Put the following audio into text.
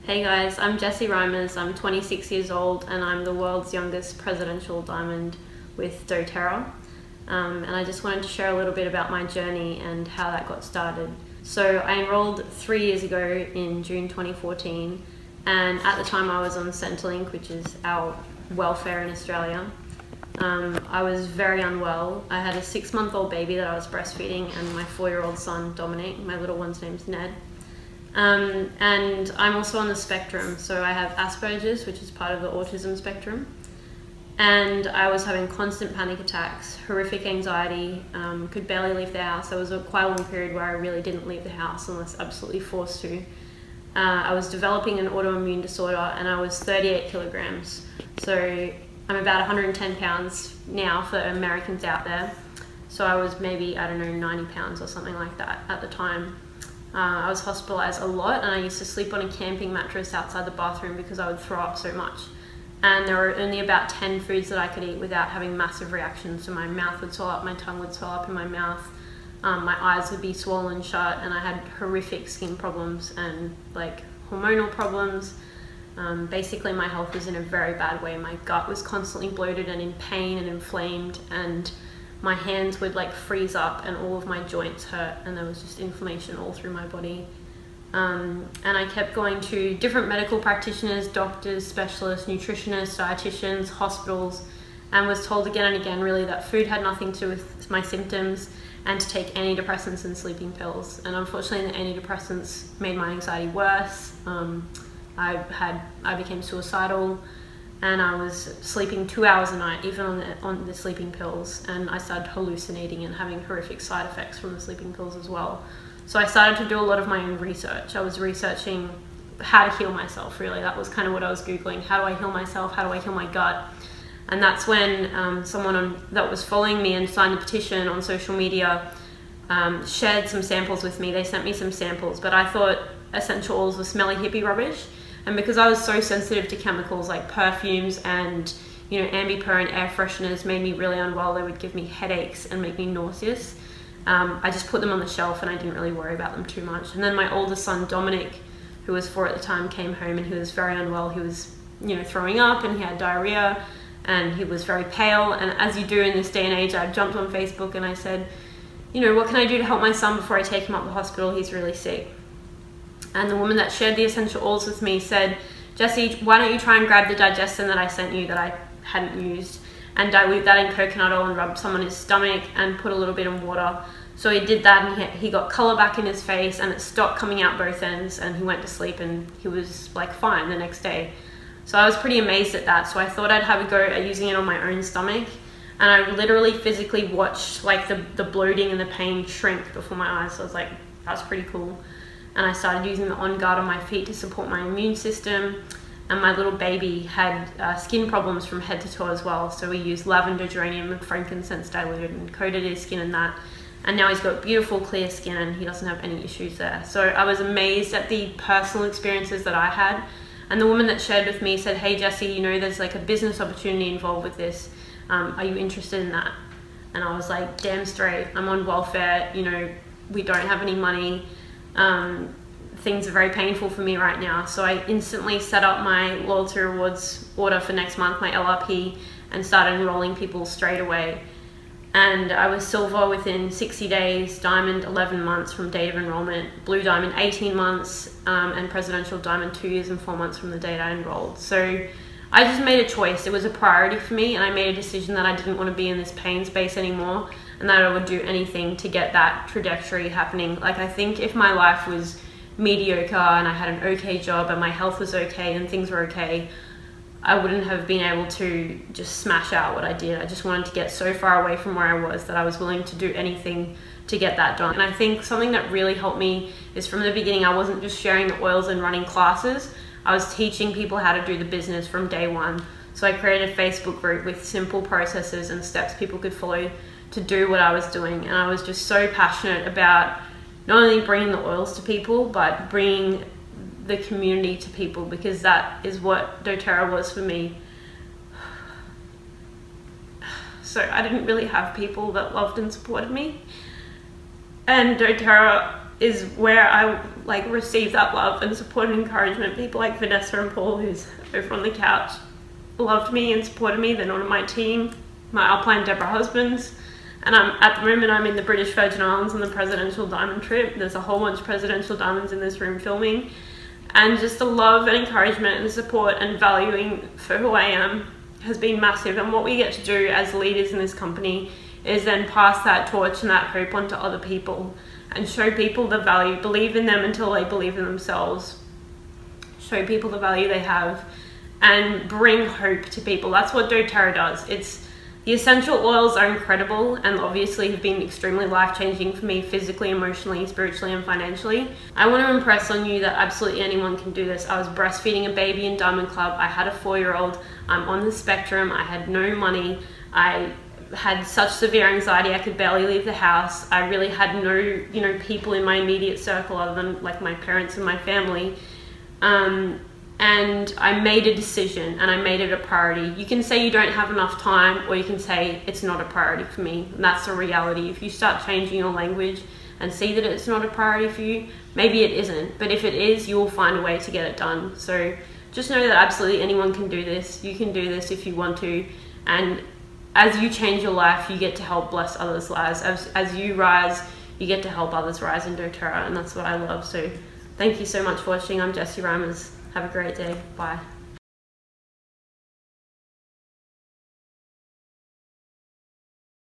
Hey guys, I'm Jessie Reimers, I'm 26 years old and I'm the world's youngest presidential diamond with doTERRA. And I just wanted to share a little bit about my journey and how that got started. So I enrolled 3 years ago in June 2014, and at the time I was on Centrelink, which is our welfare in Australia. I was very unwell. I had a 6-month-old baby that I was breastfeeding and my 4-year-old son Dominic, my little one's name's Ned. And I'm also on the spectrum, so I have Asperger's, which is part of the autism spectrum. And I was having constant panic attacks, horrific anxiety, could barely leave the house. There was quite a long period where I really didn't leave the house unless absolutely forced to. I was developing an autoimmune disorder and I was 38 kilograms. So I'm about 110 pounds now for Americans out there. So I was maybe, I don't know, 90 pounds or something like that at the time. I was hospitalized a lot and I used to sleep on a camping mattress outside the bathroom because I would throw up so much. And there were only about 10 foods that I could eat without having massive reactions. So my mouth would swell up, my tongue would swell up in my mouth, my eyes would be swollen shut, and I had horrific skin problems and like hormonal problems. Basically my health was in a very bad way. My gut was constantly bloated and in pain and inflamed, and my hands would like freeze up and all of my joints hurt, and there was just inflammation all through my body. And I kept going to different medical practitioners, doctors, specialists, nutritionists, dietitians, hospitals, and was told again and again really that food had nothing to do with my symptoms and to take antidepressants and sleeping pills. And unfortunately the antidepressants made my anxiety worse. I became suicidal, and I was sleeping 2 hours a night, even on the sleeping pills, and I started hallucinating and having horrific side effects from the sleeping pills as well. So I started to do a lot of my own research. I was researching how to heal myself, really. That was kind of what I was Googling. How do I heal myself? How do I heal my gut? And that's when someone that was following me and signed a petition on social media shared some samples with me. They sent me some samples, but I thought essential oils were smelly hippie rubbish. And because I was so sensitive to chemicals like perfumes and Ambipur and air fresheners made me really unwell. They would give me headaches and make me nauseous. I just put them on the shelf and I didn't really worry about them too much. And then my oldest son Dominic, who was 4 at the time, came home and he was very unwell. He was throwing up and he had diarrhea and he was very pale. And as you do in this day and age, I jumped on Facebook and I said, what can I do to help my son before I take him up to the hospital? He's really sick. And the woman that shared the essential oils with me said, Jessie, why don't you try and grab the digestin that I sent you that I hadn't used and dilute that in coconut oil and rub some on his stomach and put a little bit in water. So he did that and he got color back in his face and it stopped coming out both ends, and he went to sleep and he was like fine the next day. So I was pretty amazed at that. So I thought I'd have a go at using it on my own stomach. And I literally physically watched like the bloating and the pain shrink before my eyes. So I was like, that's pretty cool. And I started using the On Guard on my feet to support my immune system. And my little baby had skin problems from head to toe as well. So we used lavender, geranium and frankincense diluted and coated his skin in that. And now he's got beautiful clear skin and he doesn't have any issues there. So I was amazed at the personal experiences that I had. And the woman that shared with me said, hey Jessie, there's like a business opportunity involved with this. Are you interested in that? And I was like, damn straight, I'm on welfare, we don't have any money. Things are very painful for me right now. So I instantly set up my loyalty rewards order for next month, my LRP, and started enrolling people straight away. And I was silver within 60 days, diamond 11 months from date of enrollment, blue diamond 18 months, and presidential diamond 2 years and 4 months from the date I enrolled. So I just made a choice. It was a priority for me, and I made a decision that I didn't want to be in this pain space anymore, and that I would do anything to get that trajectory happening. Like, I think if my life was mediocre and I had an okay job and my health was okay and things were okay, I wouldn't have been able to just smash out what I did. I just wanted to get so far away from where I was that I was willing to do anything to get that done. And I think something that really helped me is from the beginning, I wasn't just sharing the oils and running classes. I was teaching people how to do the business from day one. So I created a Facebook group with simple processes and steps people could follow to do what I was doing. And I was just so passionate about not only bringing the oils to people, but bringing the community to people, because that is what doTERRA was for me. So I didn't really have people that loved and supported me. And doTERRA is where I like receive that love and support and encouragement. People like Vanessa and Paul, who's over on the couch, loved me and supported me. They're not on my team. My upline Deborah husbands. And at the moment I'm in the British Virgin Islands on the presidential diamond trip. There's a whole bunch of presidential diamonds in this room filming. And just the love and encouragement and support and valuing for who I am has been massive. And what we get to do as leaders in this company is then pass that torch and that hope onto other people and show people the value, believe in them until they believe in themselves, show people the value they have, and bring hope to people. That's what doTERRA does. The essential oils are incredible and obviously have been extremely life-changing for me physically, emotionally, spiritually, and financially. I want to impress on you that absolutely anyone can do this. I was breastfeeding a baby in Diamond Club. I had a 4-year-old. I'm on the spectrum. I had no money. I had such severe anxiety I could barely leave the house. I really had no people in my immediate circle other than like my parents and my family. And I made a decision and I made it a priority. You can say you don't have enough time, or you can say it's not a priority for me. And that's the reality. If you start changing your language and see that it's not a priority for you, maybe it isn't. But if it is, you will find a way to get it done. So just know that absolutely anyone can do this. You can do this if you want to. And as you change your life, you get to help bless others' lives. As you rise, you get to help others rise in doTERRA. And that's what I love. So thank you so much for watching. I'm Jessie Reimers. Have a great day. Bye.